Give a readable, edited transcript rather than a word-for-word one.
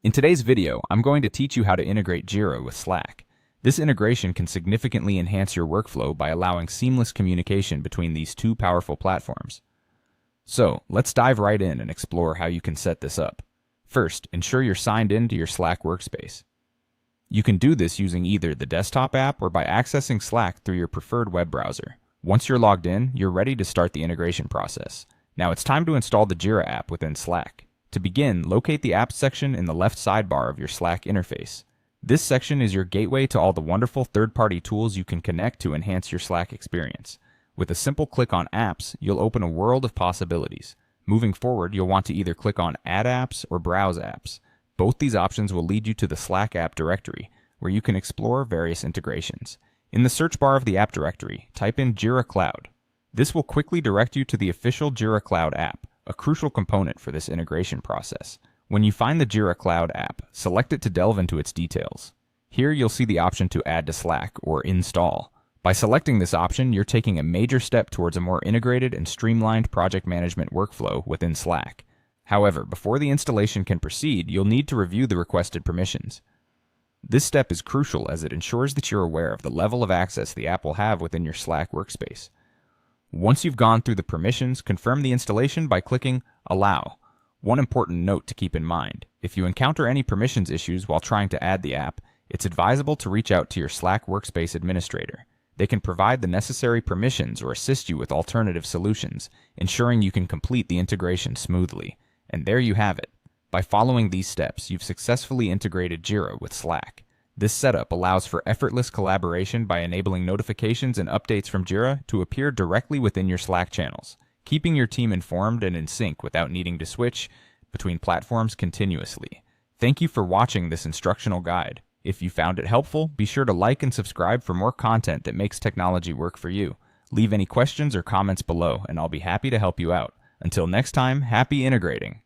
In today's video, I'm going to teach you how to integrate Jira with Slack. This integration can significantly enhance your workflow by allowing seamless communication between these two powerful platforms. So, let's dive right in and explore how you can set this up. First, ensure you're signed in to your Slack workspace. You can do this using either the desktop app or by accessing Slack through your preferred web browser. Once you're logged in, you're ready to start the integration process. Now it's time to install the Jira app within Slack. To begin, locate the Apps section in the left sidebar of your Slack interface. This section is your gateway to all the wonderful third-party tools you can connect to enhance your Slack experience. With a simple click on Apps, you'll open a world of possibilities. Moving forward, you'll want to either click on Add Apps or Browse Apps. Both these options will lead you to the Slack app directory, where you can explore various integrations. In the search bar of the app directory, type in Jira Cloud. This will quickly direct you to the official Jira Cloud app, a crucial component for this integration process. When you find the Jira Cloud app, select it to delve into its details. Here you'll see the option to add to Slack or install. By selecting this option, you're taking a major step towards a more integrated and streamlined project management workflow within Slack. However, before the installation can proceed, you'll need to review the requested permissions. This step is crucial as it ensures that you're aware of the level of access the app will have within your Slack workspace. Once you've gone through the permissions, confirm the installation by clicking Allow. One important note to keep in mind: if you encounter any permissions issues while trying to add the app, it's advisable to reach out to your Slack workspace administrator. They can provide the necessary permissions or assist you with alternative solutions, ensuring you can complete the integration smoothly. And there you have it. By following these steps, you've successfully integrated Jira with Slack. This setup allows for effortless collaboration by enabling notifications and updates from Jira to appear directly within your Slack channels, keeping your team informed and in sync without needing to switch between platforms continuously. Thank you for watching this instructional guide. If you found it helpful, be sure to like and subscribe for more content that makes technology work for you. Leave any questions or comments below, and I'll be happy to help you out. Until next time, happy integrating!